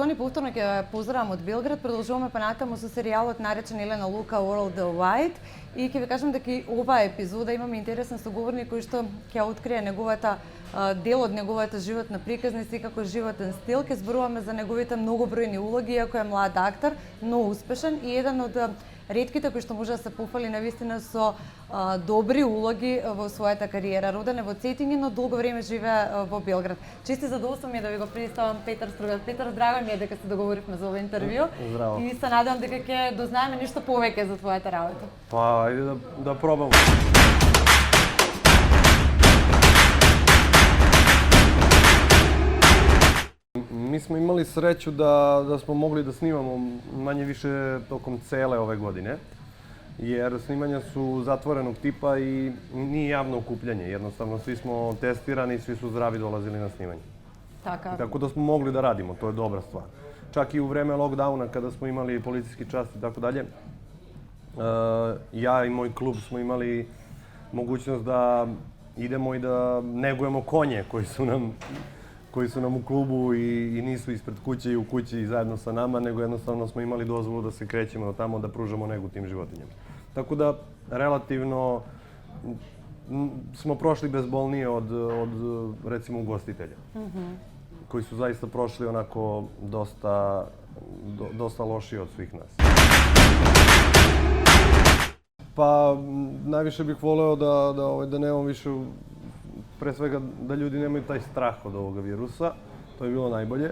Тони, повторно ќе поздравам од Белград. Продолжуваме па натаму со серијалот наречен Елена Лука World Wide и ќе ви кажам дека оваа епизода имаме интересен соговорник кој што ќе открие неговата дел од неговата животна приказница и како животен стил. Ќе зборуваме за неговите многобројни улоги, иако е млад актер, но успешен и еден од ретките кои што може да се пофали навистина со добри улоги во својата кариера. Роден е во Цетиња, но долго време живее во Белград. Чести задоволство ми е да ви го представам Петар Стругар. Петар, драго ми е дека се договоривме за ова интервју. Здраво. И се надевам дека ќе дознаеме нешто повеќе за твојата работа. Па, ајде да пробам. Mi smo imali sreću da smo mogli da snimamo manje više tokom cele ove godine, jer snimanja su zatvorenog tipa i nije javno okupljanje. Jednostavno, svi smo testirani, svi su zdravi dolazili na snimanje. Tako da smo mogli da radimo, to je dobra stvar. Čak i u vreme lockdowna, kada smo imali policijski čast i tako dalje, ja i moj klub smo imali mogućnost da idemo i da negujemo konje koji su nam u klubu i nisu ispred kuće i u kući zajedno sa nama, nego jednostavno smo imali dozvolu da se krećemo do tamo, da pružamo negu tim životinjama. Tako da, relativno smo prošli bezbolnije od recimo, ugostitelja, koji su zaista prošli onako dosta lošiji od svih nas. Pa, najviše bih voleo da nemam više, pre svega da ljudi nemaju taj strah od ovoga virusa, to je bilo najbolje,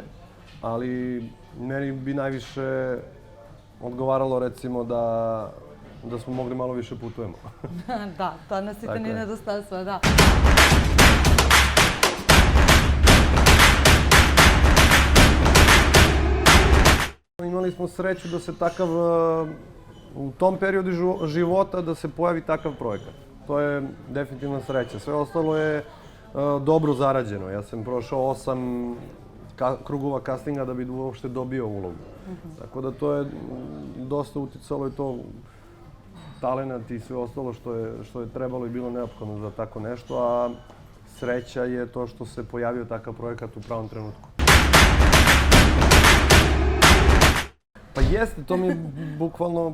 ali meni bi najviše odgovaralo recimo da smo mogli malo više putujemo. Da, to nas i ni nedostatstva, da. Imali smo sreću da se takav, u tom periodu života da se pojavi takav projekat. To je definitivna sreća. Sve ostalo je dobro zarađeno. Ja sam prošao 8 krugova castinga da bi uopšte dobio ulogu. Tako da to je dosta uticalo i to talenat i sve ostalo što je trebalo i bilo neophodno za tako nešto, a sreća je to što se pojavio takav projekat u pravom trenutku. Pa jeste, to mi je bukvalno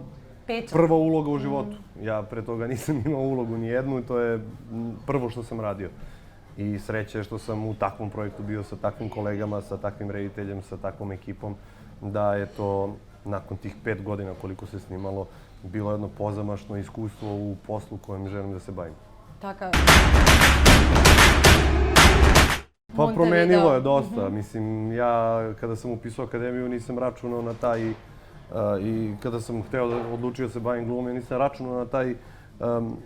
prva uloga u životu. Ja pre toga nisam imao ulogu ni jednu i to je prvo što sam radio. I sreća je što sam u takvom projektu bio sa takvim kolegama, sa takvim rediteljem, sa takvom ekipom, da je to nakon tih 5 godina koliko se snimalo bilo jedno pozamašno iskustvo u poslu kojem želim da se bavim. Tako je. Pa promenilo je dosta. Mislim, ja kada sam upisao akademiju nisam računao na taj i kada sam odlučio da se bavim glumom, nisam računao na taj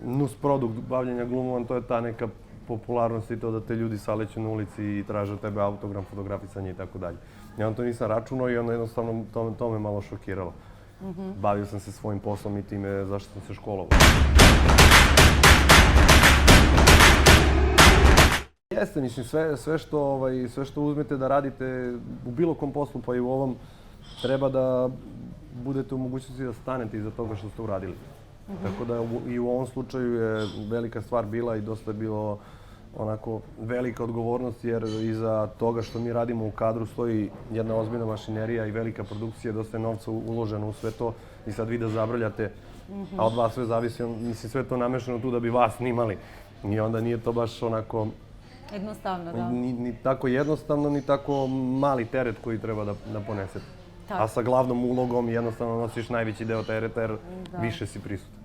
nus produkt bavljenja glumom, to je ta neka popularnost i to da te ljudi saleću na ulici i traže od tebe autogram, fotografisanje i tako dalje. Ja to nisam računao i onda jednostavno to me malo šokiralo. Bavio sam se svojim poslom i time zašto sam se školovao. Jeste, mislim, sve što uzmete da radite u bilo kom poslu, pa i u ovom, treba da budete u mogućnosti da stanete iza toga što ste uradili. Tako da i u ovom slučaju je velika stvar bila i dosta je bilo onako velika odgovornost, jer iza toga što mi radimo u kadru stoji jedna ozbiljna mašinerija i velika produkcija, dosta je novca uloženo u sve to i sad vi da zabrljate, a od vas sve zavisi, mislim, sve to namešano tu da bi vas snimali. I onda nije to baš onako jednostavno, da. Ni tako jednostavno, ni tako mali teret koji treba da ponesete. A sa glavnom ulogom jednostavno nosiš najveći deo tereta jer više si prisutan.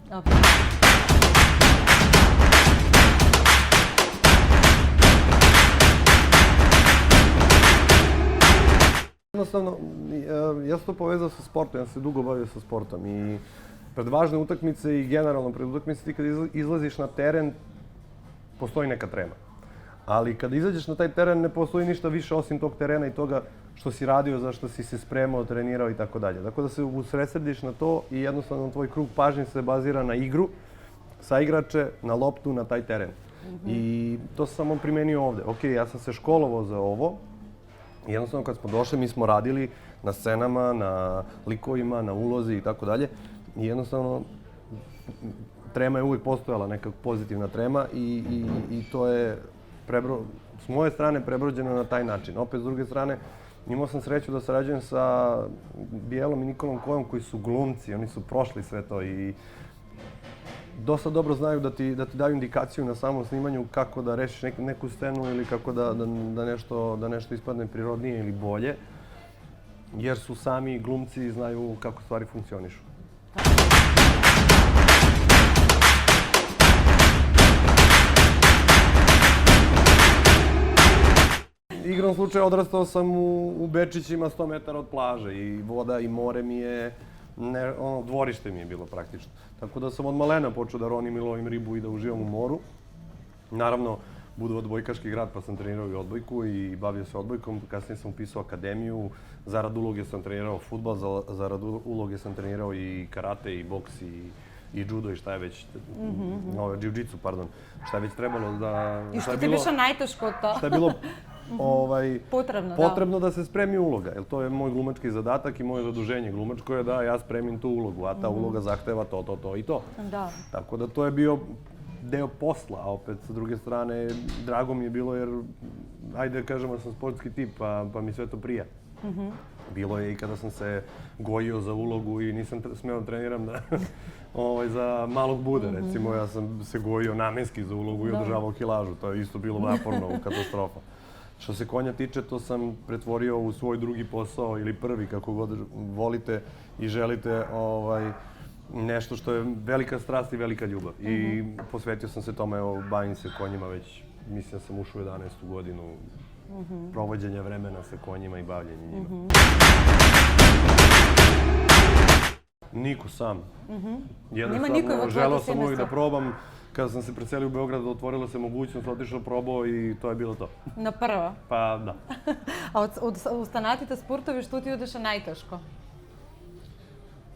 Jednostavno, ja sam to povezao sa sportom, ja sam se dugo bavio sa sportom i pred važne utakmice i generalno pred utakmice ti kad izlaziš na teren postoji neka trema. Ali kada izađeš na taj teren ne postoji ništa više osim tog terena i toga što si radio, za što si se spremao, trenirao i tako dalje. Tako da se usredsrediš na to i jednostavno tvoj krug pažnje se bazira na igru, sa igrače, na loptu, na taj teren. I to sam samo primenio ovde. Ok, ja sam se školovao za ovo. Jednostavno kad smo došli mi smo radili na scenama, na likovima, na ulozi i tako dalje. I jednostavno trema je uvijek postojala, neka pozitivna trema i to je s moje strane prebrođeno na taj način. Opet, s druge strane, imao sam sreću da sarađujem sa Bijelom i Nikolom Kojom koji su glumci, oni su prošli sve to i dosta dobro znaju da ti daju indikaciju na samom snimanju kako da rešiš neku scenu ili kako da nešto ispadne prirodnije ili bolje, jer su sami glumci i znaju kako stvari funkcionišu. Igrom slučaja odrastao sam u Bečićima 100 metara od plaže i voda i more mi je, dvorište mi je bilo praktično. Tako da sam od malena počeo da ronim i lovim ribu i da uživam u moru. Naravno, budu odbojkaški grad pa sam trenirao i odbojku i bavio se odbojkom. Kasnije sam upisao akademiju, zarad uloge sam trenirao fudbal, zarad uloge sam trenirao i karate i boks i judo i šta je već, jiu-jitsu, pardon, šta je već trebalo da... I što ti biše najteško to? Šta je bilo potrebno da se spremi uloga, jer to je moj glumački zadatak i moje zaduženje glumačko je da ja spremim tu ulogu, a ta uloga zahteva to i to. Da. Tako da to je bio deo posla, a opet sa druge strane drago mi je bilo jer, ajde da kažemo, sam sportski tip pa mi sve to prija. Bilo je i kada sam se gojio za ulogu i nisam smeo da treniram za malog Bude, recimo, ja sam se gojio namenski za ulogu i održavao kilažu, to je isto bilo naporno, katastrofa. Što se konja tiče, to sam pretvorio u svoj drugi posao ili prvi, kako god volite i želite, nešto što je velika strast i velika ljubav. I posvetio sam se tome, bavim se konjima već, mislim da sam ušao u 11. godinu provođenja vremena sa konjima i bavljenja njima. Niko sam. Jednostavno, želeo sam uvijek da probam. Kada sam se preselio u Beograd, otvorila se mogućnost, otišao, probao i to je bilo to. Na prvo? Pa da. A ustanatite sportovi, što ti udeše najteško?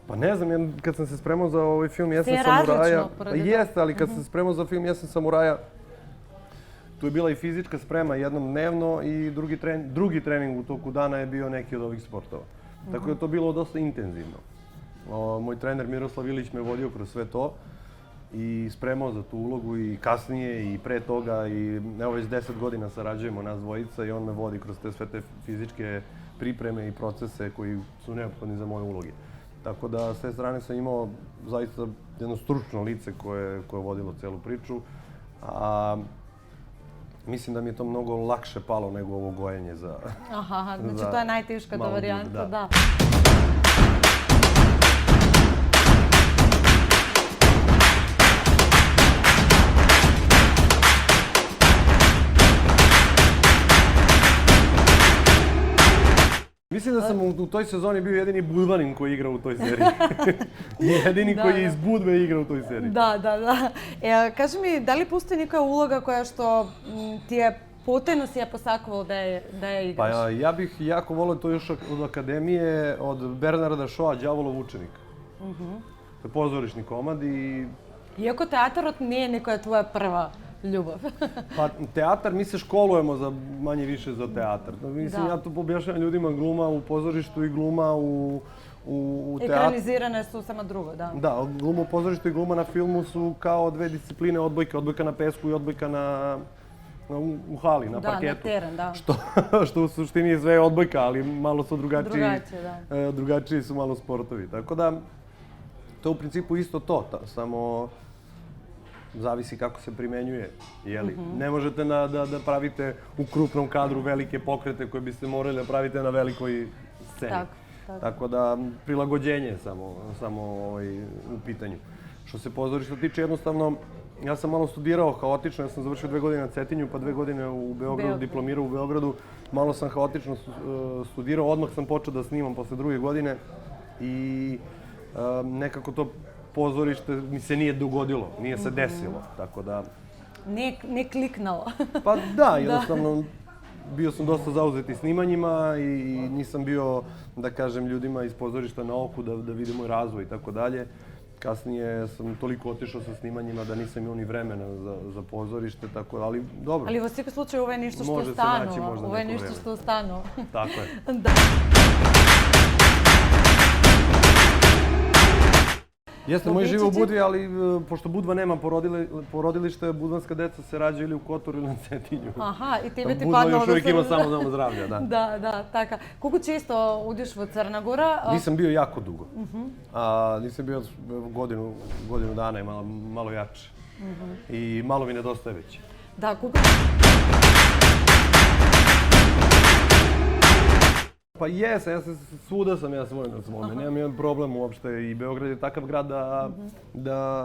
Pa ne znam, kad sam se spremao za ovaj film Jesen samuraja... Jeste, ali kad sam se spremao za film Jesen samuraja, tu je bila i fizička sprema jednom dnevno i drugi trening u toku dana je bio neki od ovih sportova. Tako da je to bilo dosta intenzivno. Moj trener Miroslav Ilić me vodio kroz sve to i spremao za tu ulogu i kasnije i pre toga i evo već 10 godina sarađujemo nas dvojica i on me vodi kroz sve te fizičke pripreme i procese koji su neophodni za moje uloge. Tako da s te strane sam imao zaista jedno stručno lice koje je vodilo celu priču, a mislim da mi je to mnogo lakše palo nego ovo gojenje za... Aha, znači to je najtežka ta varijanta, da. Mislim da sam u toj sezoni bio jedini Budvanin koji igra u toj seriji. Jedini koji je iz Budve igra u toj seriji. Da. Kaži mi, da li postoji neka uloga koja što ti je potajno si je posakuvao da je igraš? Pa ja bih jako volio to još od akademije, od Bernarda Shawa, Đavolov učenik. To je pozorišni komad i... Iako teatar nije neka tvoja prva ljubav. Pa teatar, mi se školujemo za manje više za teatar. Mislim, ja to objašnjavam ljudima, gluma u pozorištu i gluma u teatru. Ekranizirane su samo drugo, da. Da, gluma u pozorištu i gluma na filmu su kao dve discipline odbojke. Odbojka na pesku i odbojka u hali, na parketu. Da, na teren, da. Što u suštini je sve odbojka, ali malo su drugačiji su malo sportovi. Tako da, to je u principu isto to, samo zavisi kako se primenjuje, jeli? Ne možete da pravite u krupnom kadru velike pokrete koje biste morali da pravite na velikoj sceni. Tako da, prilagođenje je samo u pitanju. Što se pozorišta tiče, jednostavno, ja sam malo studirao haotično, ja sam završio 2 godine na Cetinju, pa 2 godine u Beogradu, diplomirao u Beogradu. Malo sam haotično studirao, odmah sam počeo da snimam posle 2. godine i nekako to pozorište mi se nije dogodilo, nije se desilo, tako da... Ne kliknalo. Pa da, jednostavno, bio sam dosta zauzet i snimanjima i nisam bio, da kažem, ljudima iz pozorišta na oku da vidimo i razvoj i tako dalje. Kasnije sam toliko otišao sa snimanjima da nisam imao ni vremena za pozorište, tako, ali dobro. Ali u svakom slučaju ovo je nešto što može ostanu. Se naći možda ovo je nešto što ostanu. Tako je. Jeste, moj živo u Budvi, ali pošto Budva nema porodilište, budvanska deca se rađaju ili u Kotoru ili na Cetinju. Aha, i tebe ti Budva padalo još uvijek ima samo dom zdravlja, da. Da, така. Колку често одиш во Црна Гора? Nisam bio jako dugo. Nisam bio godinu dana i malo jače. I malo mi nedostaje već. Da, колку... Pa jesam, svuda sam ja svoj na svome, nemam jedan problem uopšte i Beograd je takav grad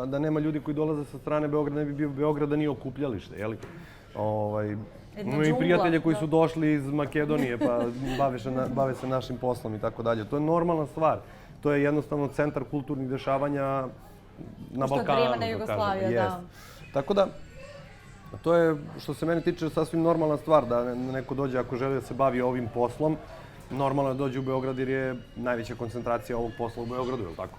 da nema ljudi koji dolaze sa strane Beograda, ne bi bio Beograd da nije okupljalište, jeli? Imamo i prijatelje koji su došli iz Makedonije pa bave se našim poslom i tako dalje. To je normalna stvar, to je jednostavno centar kulturnih dešavanja na Balkanu. Što vremena Jugoslavija, da. Tako da, to je, što se mene tiče, sasvim normalna stvar da neko dođe ako želi da se bavi ovim poslom. Normalno je dođe u Beograd jer je najveća koncentracija ovog posla u Beogradu, je li tako?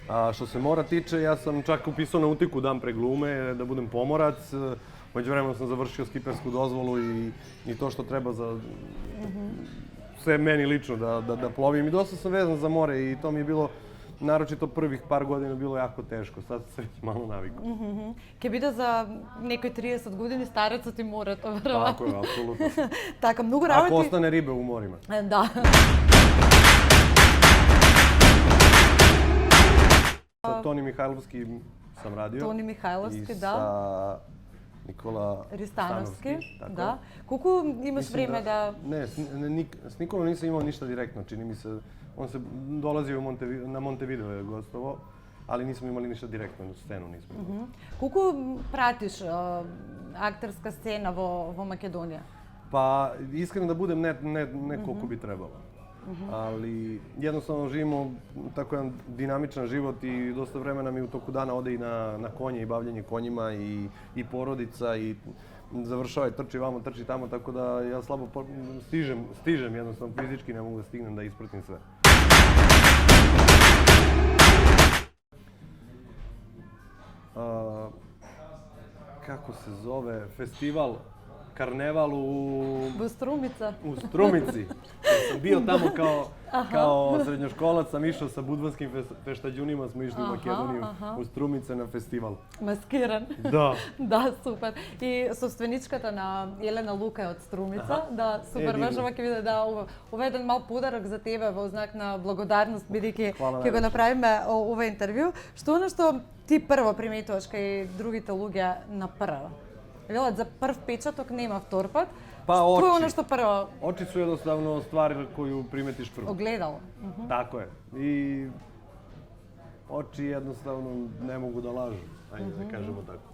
A što se mora tiče, ja sam čak upisao na utiku dan pre glume da budem pomorac. Međuvremenu sam završio skipersku dozvolu i to što treba za sve meni lično da plovim. I dosta sam vezan za more i to mi je bilo, naročito prvih par godina, bilo jako teško. Sad se već malo navikao. Ке биде за некој 30 години старецот и морето, веројатно. Tako je, apsolutno. Така, многу работи... Ako ostane ribe u morima. Да. Sa Toni Mihajlovski sam radio. Тони Михајловски, I да. sa Nikola Ристановски, tako je. да. Колку имаш време да... Ne, s Nikolom nisam imao ništa direktno, čini mi se. On se dolazio na Montevideo je gostovao, ali nismo imali ništa direktno, scenu nismo imali. Колку пратиш актерска сцена во Македонија? Pa, iskreno da budem, ne koliko bi trebalo. Ali jednostavno živimo tako jedan dinamičan život i dosta vremena mi u toku dana ode i na konje i bavljenje konjima i porodica i završava i trči vamo, trči tamo, tako da ja slabo stižem jednostavno fizički, ne mogu da stignem da ispratim sve. Kako se zove, festival, karneval Во Струмица? u Strumici. Ja sam bio tamo kao srednjoškolac, sam išao sa budvanskim feštađunima, smo išli u Makedoniju, u Strumice na festival. Маскиран. Da. Да, супер. И собственичката на Елена Лука е од Струмица. Да, супер. Баш ова ќе биде ова е еден мал подарок за тебе во знак на благодарност, бидејќи ќе го направиме ова интервју. Што оно што ти прво приметуваш кај другите луѓе на прво? Велат, за прв печаток нема втор пат. Pa Што е oči. оно што прво Oči su jednostavno stvar koju primetiš prvo. огледало? Tako je. I oči jednostavno ne mogu da lažu, ajde da kažemo tako.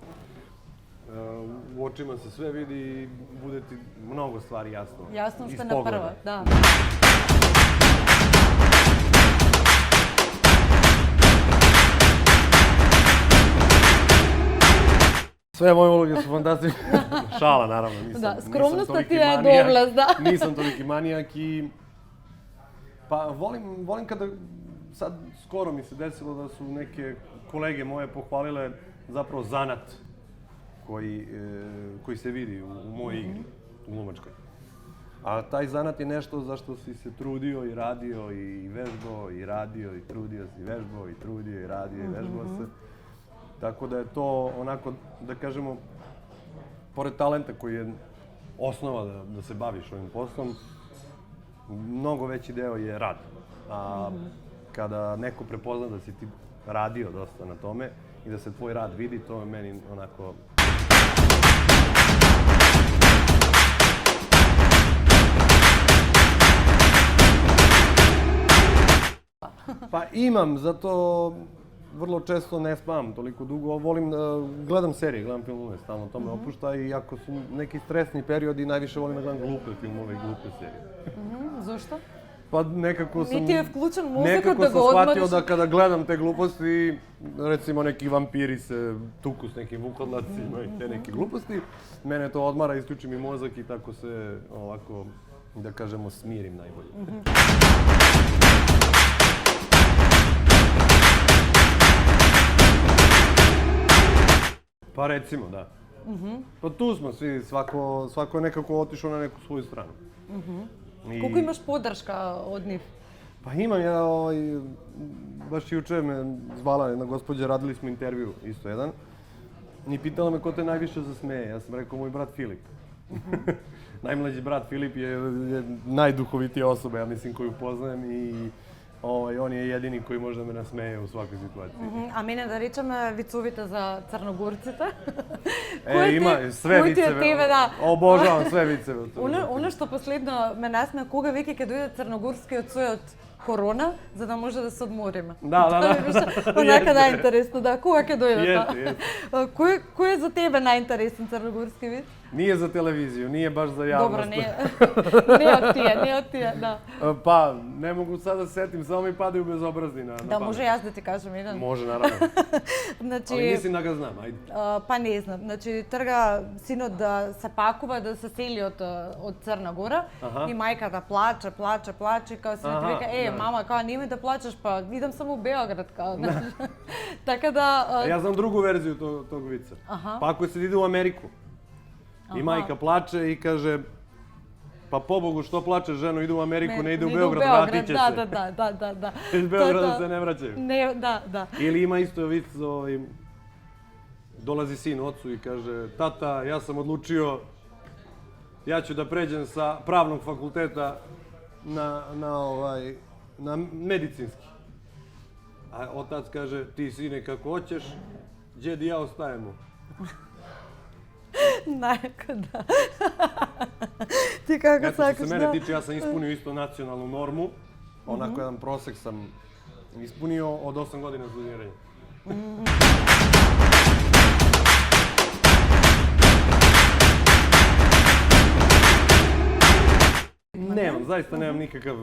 U očima se sve vidi i bude ti mnogo stvari jasno. Јасно iz што на pogleda. прво, да. Sve moje uloge su fantastične. Šala, naravno. Da, nisam skromnosta toliki ti je manijak. doblast, da. Nisam toliki manijak i... Pa volim kada... Sad skoro mi se desilo da su neke kolege moje pohvalile zapravo zanat koji se vidi u mojoj igri, u glumačkoj. A taj zanat je nešto za što si se trudio i radio i vežbao i radio i trudio si, vežbao i trudio i radio i vežbao se. Tako da je to onako, da kažemo, pored talenta koji je osnova da se baviš ovim poslom, mnogo veći deo je rad. A kada neko prepozna da si ti radio dosta na tome i da se tvoj rad vidi, to je meni onako... Pa imam, zato vrlo često ne spavam toliko dugo. Volim da gledam serije, gledam filmove, stalno to me opušta i ako su neki stresni periodi, najviše volim da gledam glupe filmove i glupe serije. Зошто? Pa nekako sam... Niti je vključen mozak Nekako da sam ga shvatio odmoriš. da kada gledam te gluposti, recimo neki vampiri se tuku s nekim vukodlacima i te neke gluposti, mene to odmara, isključi mi mozak i tako se ovako, da kažemo, smirim najbolje. Pa recimo, da. Pa tu smo svi, svako je nekako otišao na neku svoju stranu. Колку имаш поддршка од нив? Pa imam ja, baš juče me zvala jedna gospođa, radili smo intervju isto jedan. I pitala me ko te najviše zasmeje. Ja sam rekao moj brat Filip. Najmlađi brat Filip je najduhovitija osoba, ja mislim, koju poznajem i on je jedini koji može da me nasmeje u svakoj situaciji. А мене да речеме вицовите за црногорците. Има све вицеве. Обожавам све вицеве. Оно што последно ме насмеа кога веќе ќе дојде црногорскиот сој од корона, за да може да се одмориме. Да. Онака најинтересно, да. Кога ќе дојде тоа? Кој е за тебе најинтересен црногорски виц? Nije za televiziju, nije baš za javnost. Dobro, не од тие, да. Pa, ne mogu sad da se setim, samo mi padaju bezobrazni na pamet. Да, може јас да ти кажам еден. Može, naravno. Значи, Ali mislim da ga znam, ajde. Па не знам, значи трга синот да се пакува, да се сели од Црна Гора и мајката плаче, као синот вика, мама, као нема да плачеш, па идам само у Београд, као. Така да... Ja znam drugu verziju tog vica. Pa ako se ide u Ameriku i majka plače i kaže, pa pobogu što plačeš, ženo, ide u Ameriku, ne ide u Beograd, vratit će se. Da. Iz Beograda se ne vraćaju. Da. Ili ima isto vic, dolazi sin ocu i kaže, tata, ja sam odlučio, ja ću da pređem sa pravnog fakulteta na medicinski. A otac kaže, ti sine kako hoćeš, djed i ja ostajemo. Najako da. Ti kako Eto, sakaš, što se mene tiče, ja sam ispunio isto nacionalnu normu. Onako jedan prosek sam ispunio od 8 godina studiranja. Nemam, zaista nemam nikakav,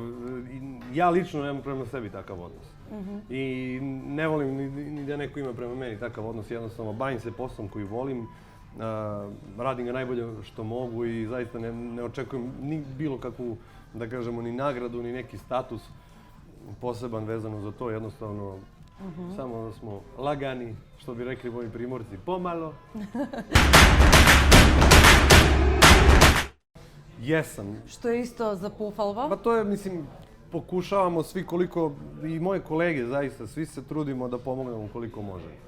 ja lično nemam prema sebi takav odnos. I ne volim ni da neko ima prema meni takav odnos, jednostavno bavim se poslom koji volim, radim ga najbolje što mogu i zaista ne očekujem ni bilo kakvu, da kažemo, ni nagradu, ni neki status poseban vezano za to, jednostavno samo da smo lagani, što bi rekli moji Primorci, pomalo. Jesam. Što je isto za pohvalba? Pa to je, mislim, pokušavamo svi koliko, i moje kolege zaista, svi se trudimo da pomognemo koliko možemo.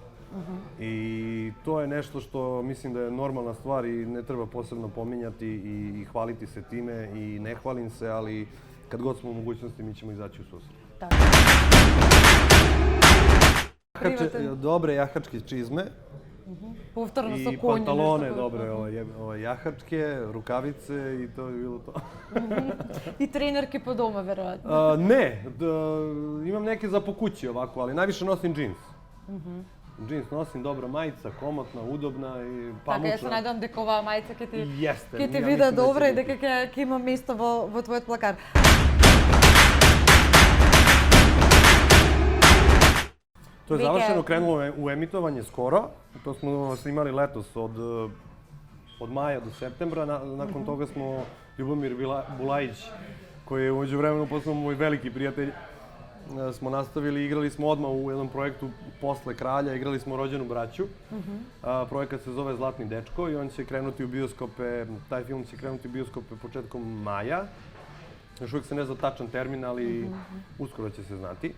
I to je nešto što mislim da je normalna stvar i ne treba posebno pominjati i hvaliti se time i ne hvalim se, ali kad god smo u mogućnosti mi ćemo izaći u susret. Tako. Dobre jahačke čizme. Повторно со I коњи. pantalone dobre, jahačke, rukavice i to je bilo to. И тренерки по дома, веројатно. Ne, imam neke za po kući ovako, ali najviše nosim džins. Džins nosim, dobra majica, komotna, udobna i pamučna. Така, јас се надевам дека оваа мајца ќе ти ja биде mislim da добра će и дека ќе има место во твојот плакар. To je završeno, krenulo je u emitovanje skoro. To smo snimali letos od maja do septembra. Nakon toga smo Ljubomir Bulajić, koji je umeđu vremenu postao moj veliki prijatelj, smo nastavili, igrali smo odmah u jednom projektu posle Kralja, igrali smo Rođenu braću. Projekat se zove Zlatni dečko i on će krenuti u bioskope, taj film će krenuti u bioskope početkom maja. Još uvijek se ne zna tačan termin, ali uskoro će se znati.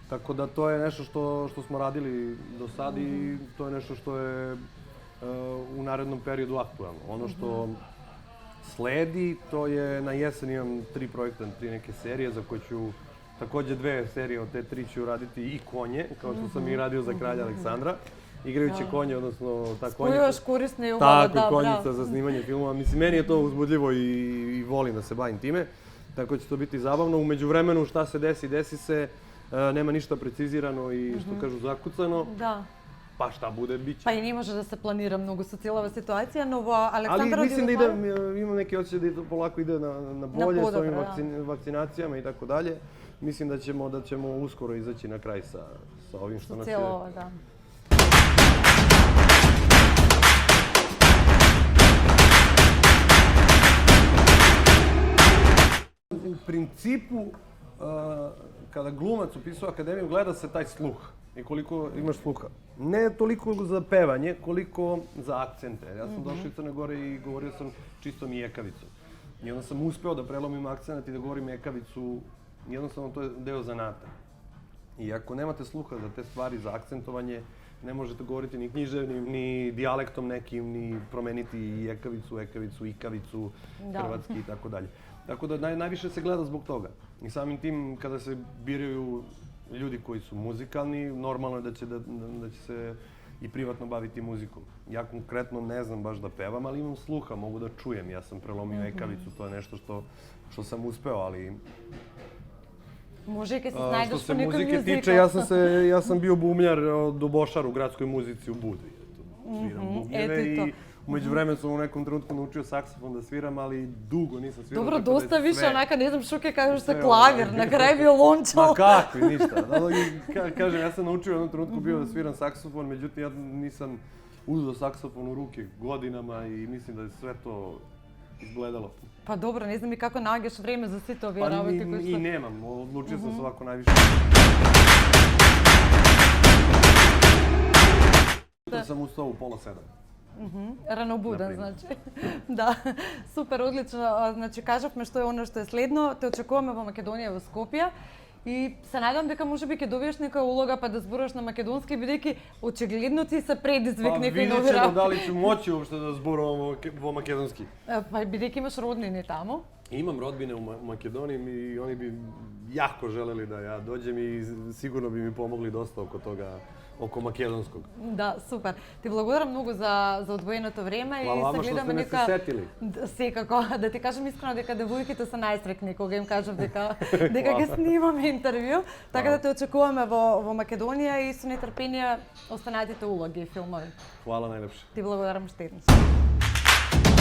Tako da to je nešto što smo radili do sad i to je nešto što je u narednom periodu aktualno. Ono što sledi, to je na jesen imam 3 projekta, 3 neke serije za koje ću takođe 2 serije od te 3 ću raditi i konje, kao što sam i radio za Kralja Aleksandra. Igrajući konje, odnosno ta konjica. Spojuš korisne i uvalo, da, tako, konjica za snimanje filmova. Mislim, meni je to uzbudljivo i volim da se bavim time. Tako će to biti zabavno. U međuvremenu šta se desi se. Nema ništa precizirano i što kažu zakucano. Da. Pa šta bude, bit će. Pa i ne može da se planira mnogo sa cijelova situacija, no Aleksandar... Ali mislim da imam neki osjećaj da to polako ide na bolje s ovim vakcinacijama i tako dalje. Mislim da ćemo uskoro izaći na kraj sa ovim što nas je... Cijelo ovo, da. U principu, kada glumac upisuje akademiju, gleda se taj sluh i koliko imaš sluha. Ne toliko za pevanje, koliko za akcente. Ja sam došao iz Crne Gore i govorio sam čisto ijekavicom. I onda sam uspeo da prelomim akcenat i da govorim ijekavicu jednostavno to je deo zanata. I ako nemate sluha za te stvari, za akcentovanje, ne možete govoriti ni književnim, ni dijalektom nekim, ni promeniti i ekavicu, ikavicu, hrvatski i tako dalje. Tako da najviše se gleda zbog toga. I samim tim, kada se biraju ljudi koji su muzikalni, normalno je da će se i privatno baviti muzikom. Ja konkretno ne znam baš da pevam, ali imam sluha, mogu da čujem. Ja sam prelomio ekavicu, to je nešto što sam uspeo, ali... Može i kad se snajdeš po nekoj muzike muziku. tiče, ja sam bio bubnjar do Bošara u gradskoj muzici u Budvi. Sviram bubnjeve i umeđu vremenu sam u nekom trenutku naučio saksofon da sviram, ali dugo nisam svirao. Dobro, dosta više onaka, ne znam šuke kažeš sa klavir, na kraju bio lončao. Ma kakvi, ništa. Kažem, ja sam naučio u jednom trenutku bio da sviram saksofon, međutim ja nisam uzeo saksofon u ruke godinama i mislim da je sve to izgledalo. Pa dobro, ne znam i kako nađeš vreme za sve to ovjeravati. Pa i nemam, odlučio sam se ovako najviše. Jutro sam ustao u 6:30. Ranobudan, znači. Da, super, odlično. Znači, kažavме što je ono što je sledno. Te očekujeme во Македонија, во Скопје. И се надам дека може би ќе добиеш нека улога па да зборуваш на македонски, бидејќи очигледно ти се предизвик некои нови работи. Па видиме дали ќе моќи уопште да зборувам во македонски. Па бидејќи имаш роднини таму. Имам родбине у Македонiji i oni bi jako želeli da ja dođem i sigurno bi mi pomogli dosta oko toga, oko makedonskog. Да, супер. Ти благодарам многу за одвоеното време и се гледаме нека... Hvala vama što ste me se setili. Секако, да ти кажам искрено дека девојките се најстрекни кога им кажам дека ќе снимаме интервју, така да те очекуваме во Македонија и со нетрпение останатите улоги и филмови. Hvala najlepše. Ти благодарам šte еднаш.